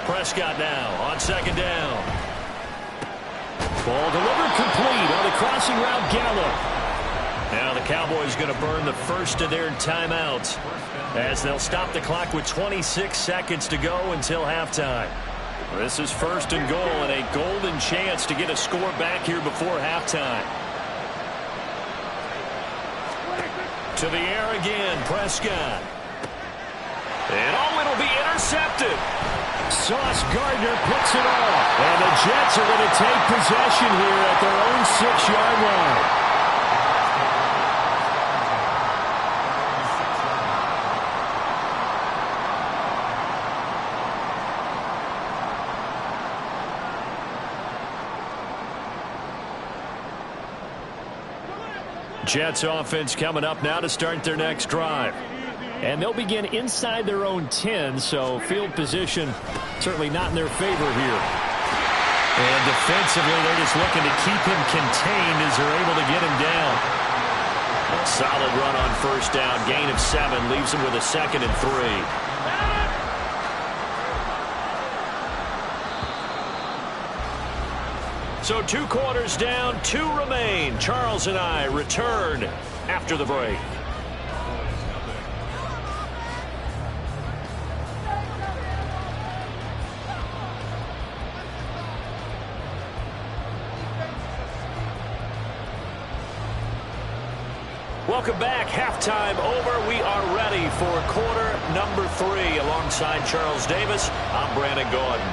Prescott now on second down. Ball delivered complete on the crossing route, Gallup. Now the Cowboys going to burn the first of their timeouts as they'll stop the clock with 26 seconds to go until halftime. This is first and goal and a golden chance to get a score back here before halftime. To the air again, Prescott. And it'll be intercepted. Sauce Gardner picks it off. And the Jets are going to take possession here at their own 6-yard line. Jets offense coming up now to start their next drive. And they'll begin inside their own 10, so field position certainly not in their favor here. And defensively, they're just looking to keep him contained as they're able to get him down. A solid run on first down. Gain of 7 leaves him with a 2nd and 3. So 2 quarters down, 2 remain. Charles and I return after the break. Welcome back. Halftime over. We are ready for quarter number 3. Alongside Charles Davis, I'm Brandon Gordon.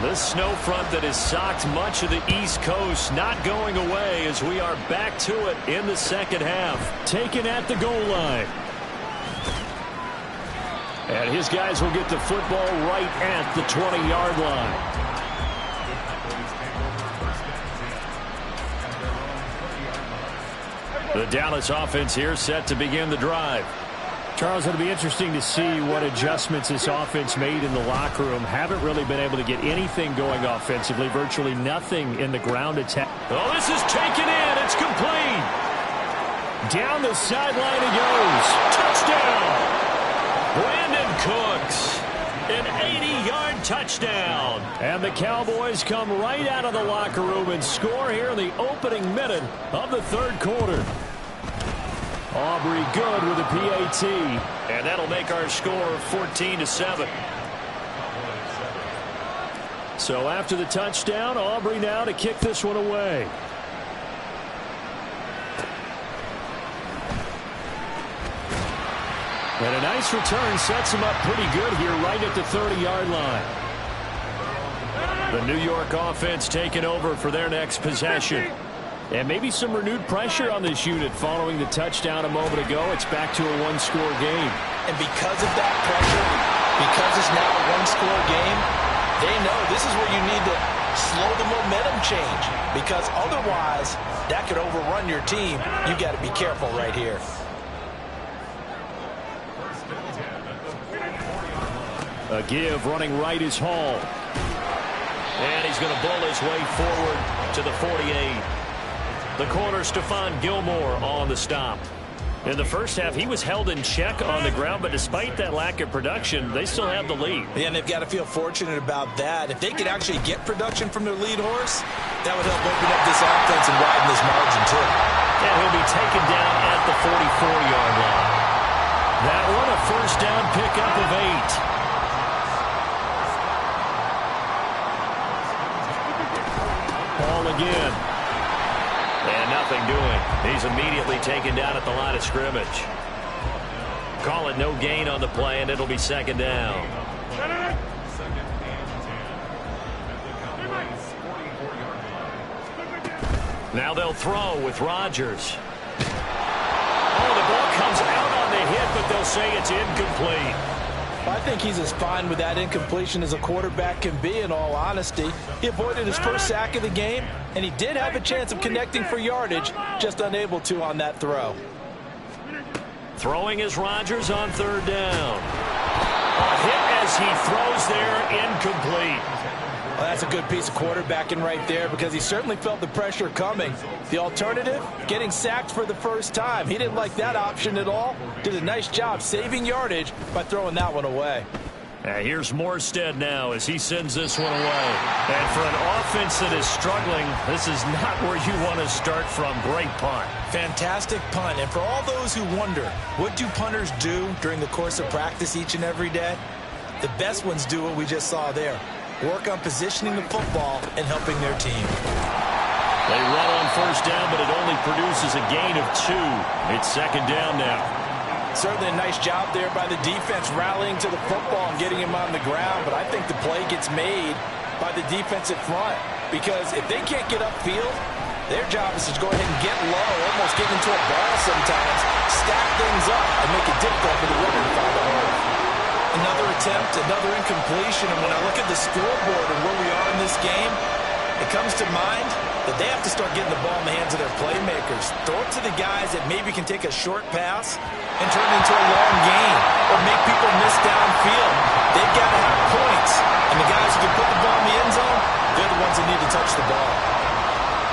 This snow front that has socked much of the East Coast not going away as we are back to it in the second half. Taken at the goal line. And his guys will get the football right at the 20-yard line. The Dallas offense here set to begin the drive. Charles, it'll be interesting to see what adjustments this offense made in the locker room. Haven't really been able to get anything going offensively. Virtually nothing in the ground attack. Oh, this is taken in. It's complete. Down the sideline he goes. Touchdown. Brandon Cooks. An 80-yard touchdown. And the Cowboys come right out of the locker room and score here in the opening minute of the third quarter. Aubrey good with a PAT. And that'll make our score 14-7. So after the touchdown, Aubrey now to kick this one away. And a nice return sets him up pretty good here right at the 30-yard line. The New York offense taking over for their next possession. And maybe some renewed pressure on this unit following the touchdown a moment ago. It's back to a one-score game. And because of that pressure, because it's now a one-score game, they know this is where you need to slow the momentum change. Because otherwise, that could overrun your team. You got to be careful right here. A give running right is Hall. And he's going to bull his way forward to the 48. The corner, Stephon Gilmore, on the stop. In the first half, he was held in check on the ground, but despite that lack of production, they still have the lead. Yeah, and they've got to feel fortunate about that. If they could actually get production from their lead horse, that would help open up this offense and widen this margin, too. And he'll be taken down at the 44-yard line. That one, a first down pickup of 8. Ball again. And nothing doing. He's immediately taken down at the line of scrimmage. Call it no gain on the play, and it'll be second down. Now they'll throw with Rodgers. Oh, the ball comes out on the hit, but they'll say it's incomplete. I think he's as fine with that incompletion as a quarterback can be, in all honesty. He avoided his first sack of the game, and he did have a chance of connecting for yardage, just unable to on that throw. Throwing is Rodgers on third down. A hit as he throws there, incomplete. Well, that's a good piece of quarterbacking right there because he certainly felt the pressure coming. The alternative, getting sacked for the first time. He didn't like that option at all. Did a nice job saving yardage by throwing that one away. Here's Morstead now as he sends this one away. And for an offense that is struggling, this is not where you want to start from. Great punt. Fantastic punt. And for all those who wonder, what do punters do during the course of practice each and every day? The best ones do what we just saw there. Work on positioning the football and helping their team. They run on first down, but it only produces a gain of 2. It's second down now. Certainly a nice job there by the defense rallying to the football and getting him on the ground, but I think the play gets made by the defensive front because if they can't get upfield, their job is to go ahead and get low, almost get into a ball sometimes, stack things up, and make it difficult for the runner to find a hole. Another attempt, another incompletion, and when I look at the scoreboard and where we are in this game, it comes to mind that they have to start getting the ball in the hands of their playmakers. Throw it to the guys that maybe can take a short pass and turn it into a long gain or make people miss downfield. They've got to have points. And the guys who can put the ball in the end zone, they're the ones that need to touch the ball.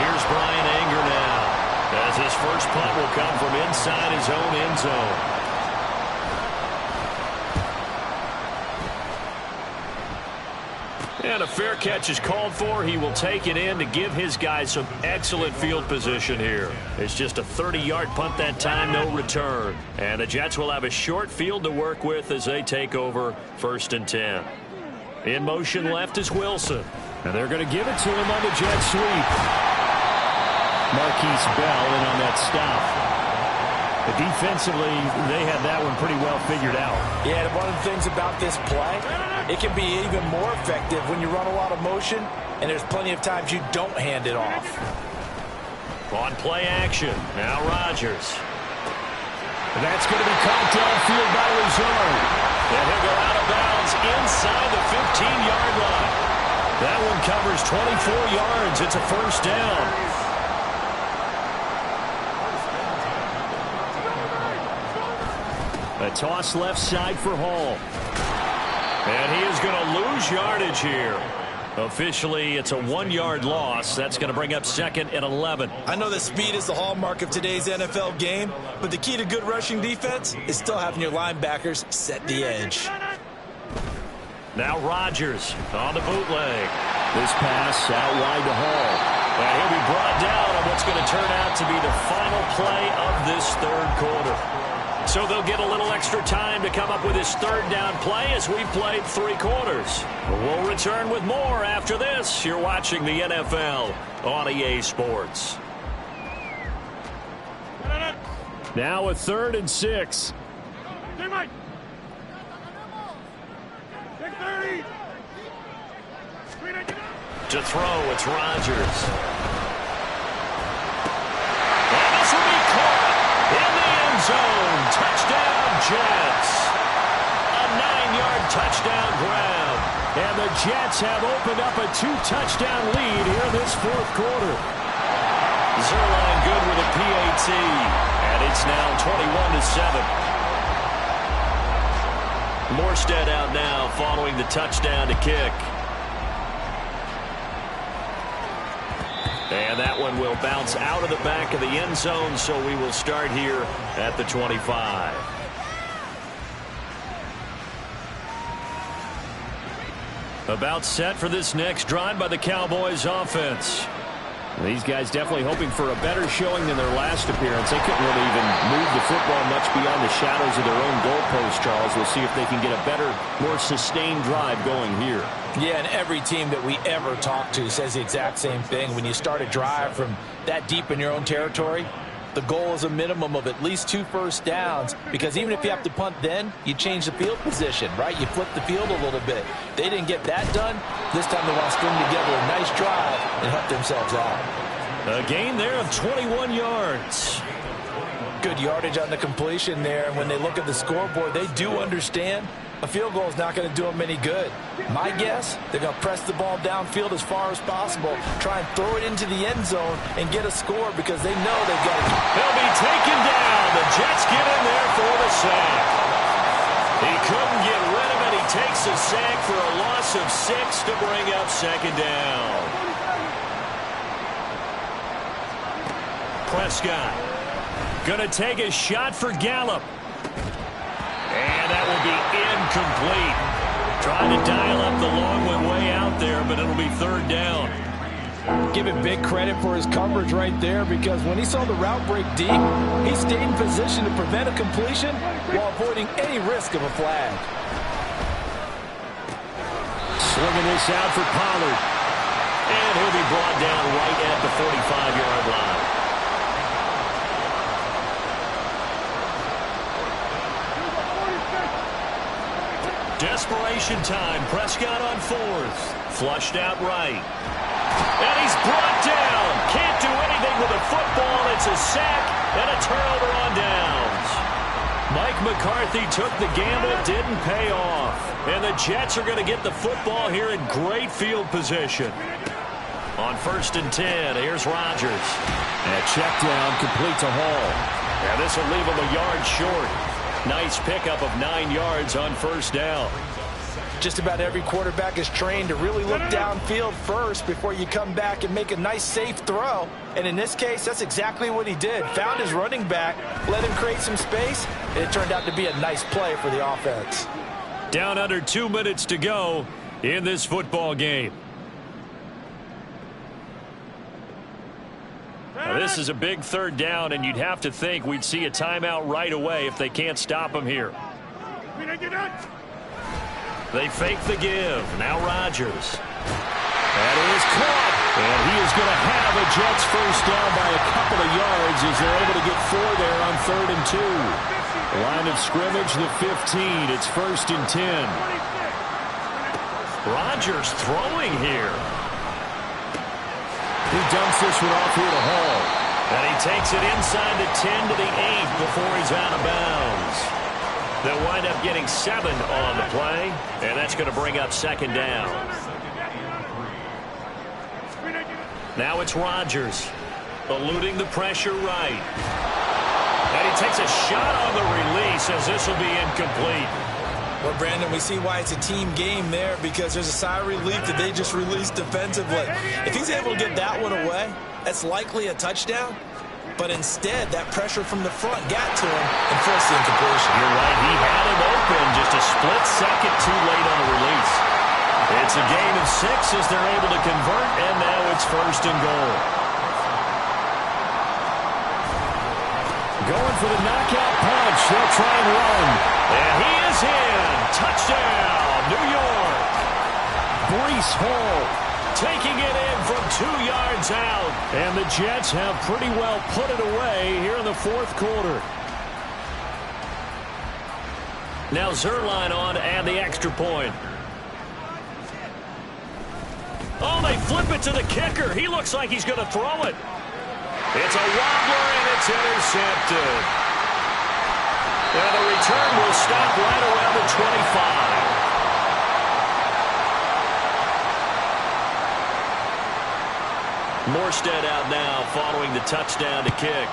Here's Brian Anger now as his first punt will come from inside his own end zone. And a fair catch is called for. He will take it in to give his guys some excellent field position here. It's just a 30-yard punt that time, no return. And the Jets will have a short field to work with as they take over 1st and 10. In motion left is Wilson. And they're going to give it to him on the jet sweep. Marquise Bell in on that stop. But defensively, they had that one pretty well figured out. Yeah, and one of the things about this play, it can be even more effective when you run a lot of motion, and there's plenty of times you don't hand it off. On play action, now Rodgers. And that's going to be caught downfield by Lazard. And he'll go out of bounds inside the 15-yard line. That one covers 24 yards. It's a first down. A toss left side for Hall. And he is going to lose yardage here. Officially, it's a 1-yard loss. That's going to bring up 2nd and 11. I know that speed is the hallmark of today's NFL game, but the key to good rushing defense is still having your linebackers set the edge. Now Rodgers on the bootleg. This pass out wide to Hall. And he'll be brought down on what's going to turn out to be the final play of this 3rd quarter. So they'll get a little extra time to come up with his 3rd down play as we've played 3 quarters. We'll return with more after this. You're watching the NFL on EA Sports. Now a 3rd and 6. To throw, it's Rodgers. And this will be caught in the end zone. Touchdown, Jets. A 9-yard touchdown grab. And the Jets have opened up a 2-touchdown lead here in this 4th quarter. Zerline good with a PAT. And it's now 21-7. Morstead out now following the touchdown to kick. And that one will bounce out of the back of the end zone, so we will start here at the 25. About set for this next drive by the Cowboys offense. These guys definitely hoping for a better showing than their last appearance. They couldn't really even move the football much beyond the shadows of their own goalpost, Charles. We'll see if they can get a better, more sustained drive going here. Yeah, and every team that we ever talk to says the exact same thing. When you start a drive from that deep in your own territory, the goal is a minimum of at least 2 first downs, because even if you have to punt then, you change the field position, right? You flip the field a little bit. They didn't get that done. This time they want to string together a nice drive and help themselves out. A gain there of 21 yards. Good yardage on the completion there. And when they look at the scoreboard, they do understand a field goal is not going to do them any good. My guess, they're going to press the ball downfield as far as possible, try and throw it into the end zone and get a score because they know they've got to. He'll be taken down. The Jets get in there for the sack. He couldn't get rid of it. He takes a sack for a loss of 6 to bring up 2nd down. Prescott going to take a shot for Gallup. And that will be incomplete. Trying to dial up the long one way out there, but it'll be third down. Give him big credit for his coverage right there, because when he saw the route break deep, he stayed in position to prevent a completion while avoiding any risk of a flag. Slinging this out for Pollard. And he'll be brought down right at the 45-yard line. Desperation time. Prescott on fourth. Flushed out right. And he's brought down. Can't do anything with the football. It's a sack and a turnover on downs. Mike McCarthy took the gamble, didn't pay off. And the Jets are going to get the football here in great field position. On 1st and 10, here's Rodgers. And check down, complete to Hall. And this will leave him a yard short. Nice pickup of 9 yards on first down. Just about every quarterback is trained to really look downfield first before you come back and make a nice, safe throw. And in this case, that's exactly what he did. Found his running back, let him create some space, and it turned out to be a nice play for the offense. Down under 2 minutes to go in this football game. Now, this is a big third down, and you'd have to think we'd see a timeout right away if they can't stop him here. They fake the give. Now Rodgers. That is caught. And he is going to have a Jets first down by a couple of yards as they're able to get 4 there on 3rd and 2. Line of scrimmage, the 15. It's 1st and 10. Rodgers throwing here. He dumps this one off here to Hall. And he takes it inside the 10 to the 8 before he's out of bounds. They'll wind up getting 7 on the play, and that's going to bring up 2nd down. Now it's Rodgers, eluding the pressure right. And he takes a shot on the release as this will be incomplete. Well, Brandon, we see why it's a team game there, because there's a sigh of relief that they just released defensively. If he's able to get that one away, that's likely a touchdown. But instead, that pressure from the front got to him and forced the incompletion. You're right. He had him open just a split second too late on the release. It's a gain of 6 as they're able to convert, and now it's 1st and goal. Going for the knockout punch. They'll try and run. And he is in. Touchdown, New York. Breece Hall taking it in from 2 yards out. And the Jets have pretty well put it away here in the 4th quarter. Now Zerline on and the extra point. Oh, they flip it to the kicker. He looks like he's going to throw it. It's a wobbler, and it's intercepted. Now the return will stop right around the 25. Morstead out now following the touchdown to kick.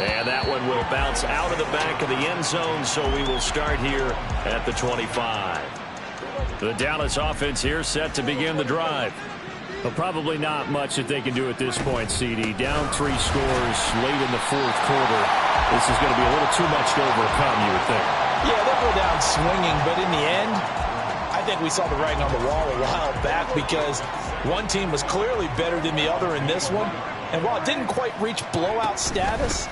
And that one will bounce out of the back of the end zone, so we will start here at the 25. The Dallas offense here set to begin the drive. But probably not much that they can do at this point, CD. Down 3 scores late in the 4th quarter. This is going to be a little too much to overcome, you would think. Yeah, they'll go down swinging, but in the end, I think we saw the writing on the wall a while back, because one team was clearly better than the other in this one. And while it didn't quite reach blowout status,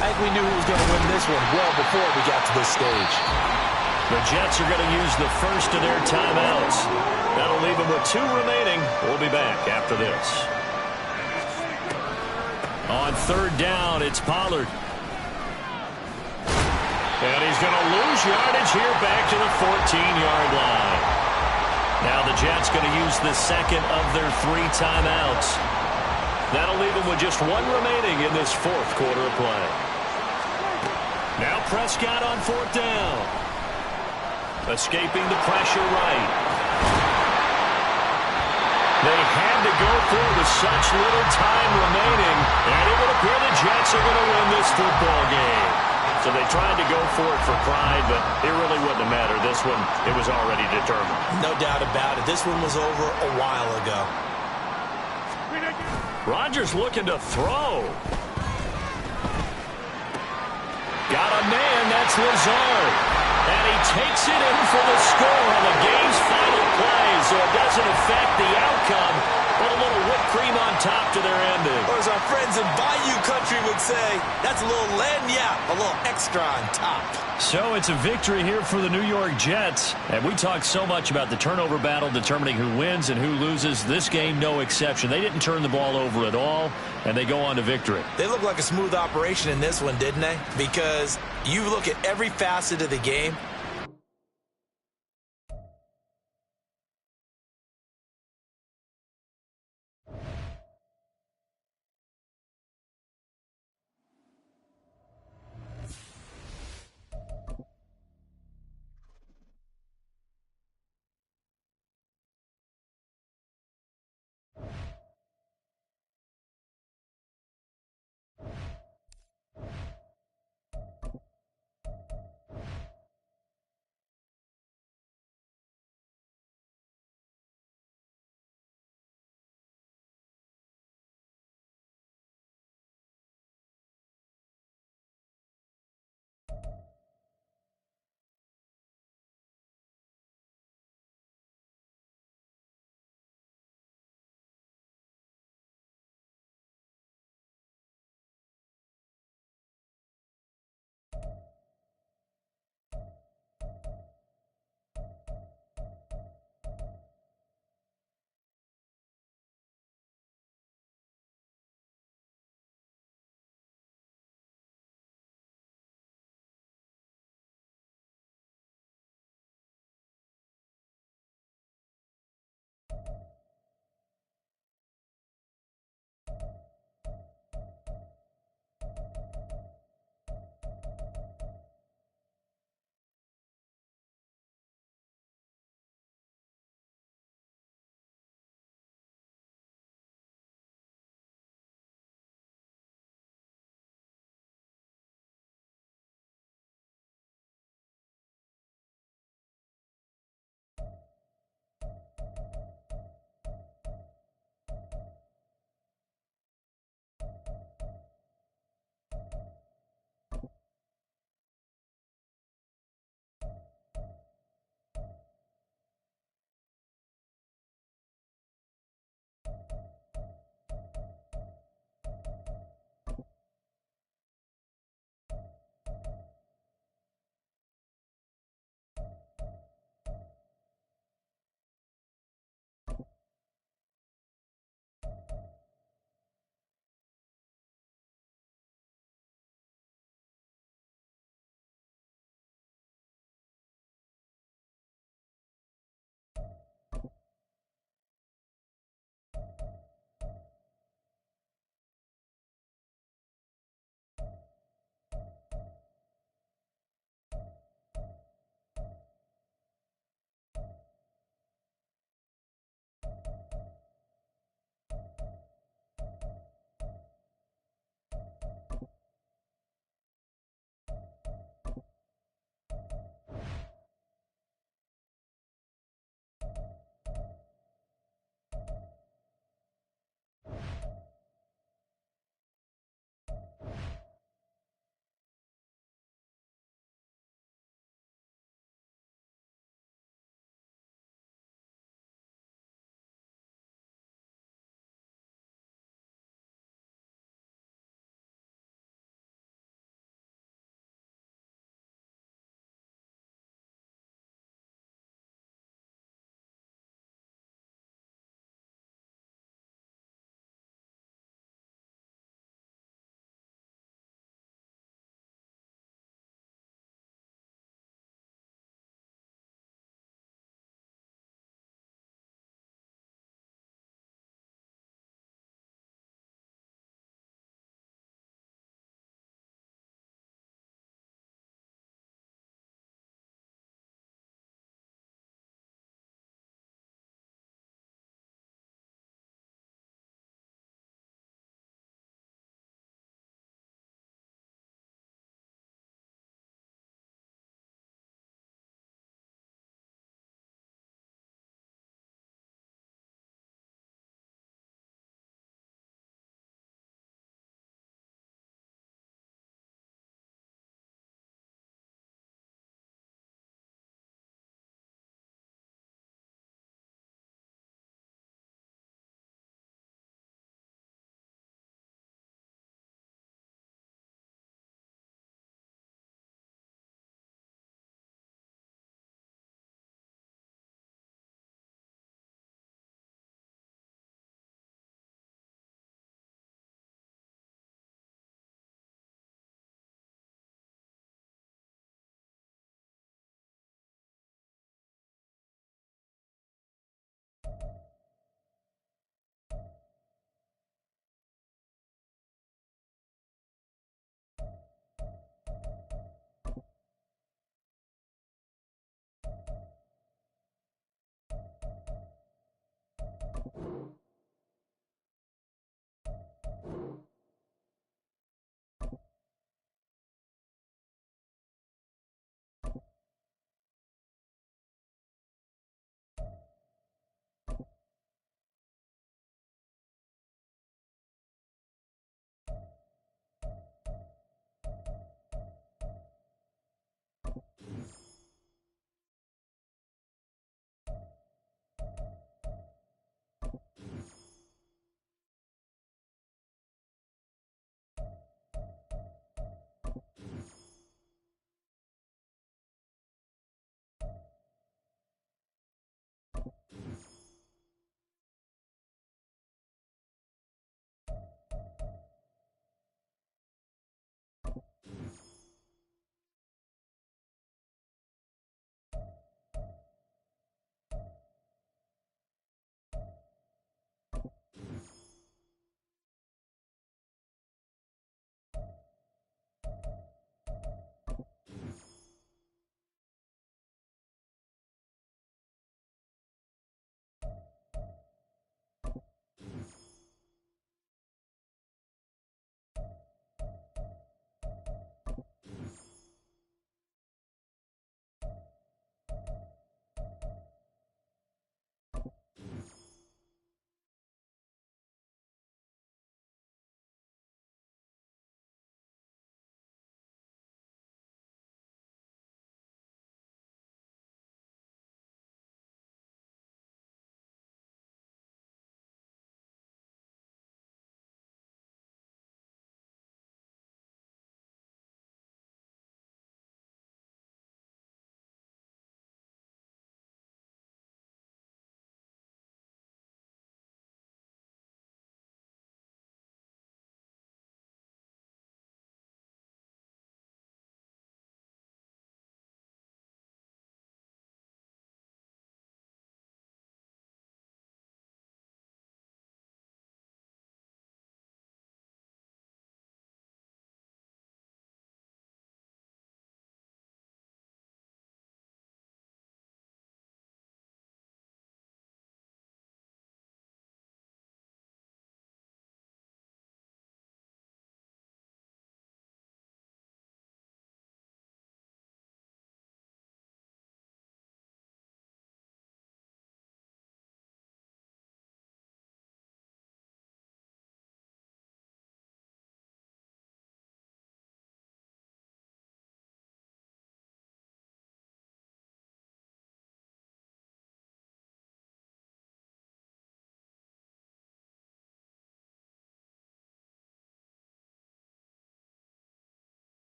I think we knew who was going to win this one well before we got to this stage. The Jets are going to use the first of their timeouts. That'll leave them with 2 remaining. We'll be back after this. On 3rd down, it's Pollard. And he's going to lose yardage here back to the 14-yard line. Now the Jets going to use the second of their 3 timeouts. That'll leave them with just 1 remaining in this 4th quarter of play. Now Prescott on 4th down. Escaping the pressure right. They had to go through with such little time remaining, and it would appear the Jets are going to win this football game. So they tried to go for it for pride, but it really wouldn't have mattered. This one, it was already determined. No doubt about it. This one was over a while ago. Rodgers looking to throw. Got a man, that's Lazard. And he takes it in for the score on the game's final play, so it doesn't affect the outcome, but a little whipped cream on top to their ending. Or as our friends in Bayou Country would say, that's a little lagniappe, a little extra on top. So it's a victory here for the New York Jets. And we talked so much about the turnover battle determining who wins and who loses. This game, no exception. They didn't turn the ball over at all, and they go on to victory. They look like a smooth operation in this one, didn't they? Because you look at every facet of the game,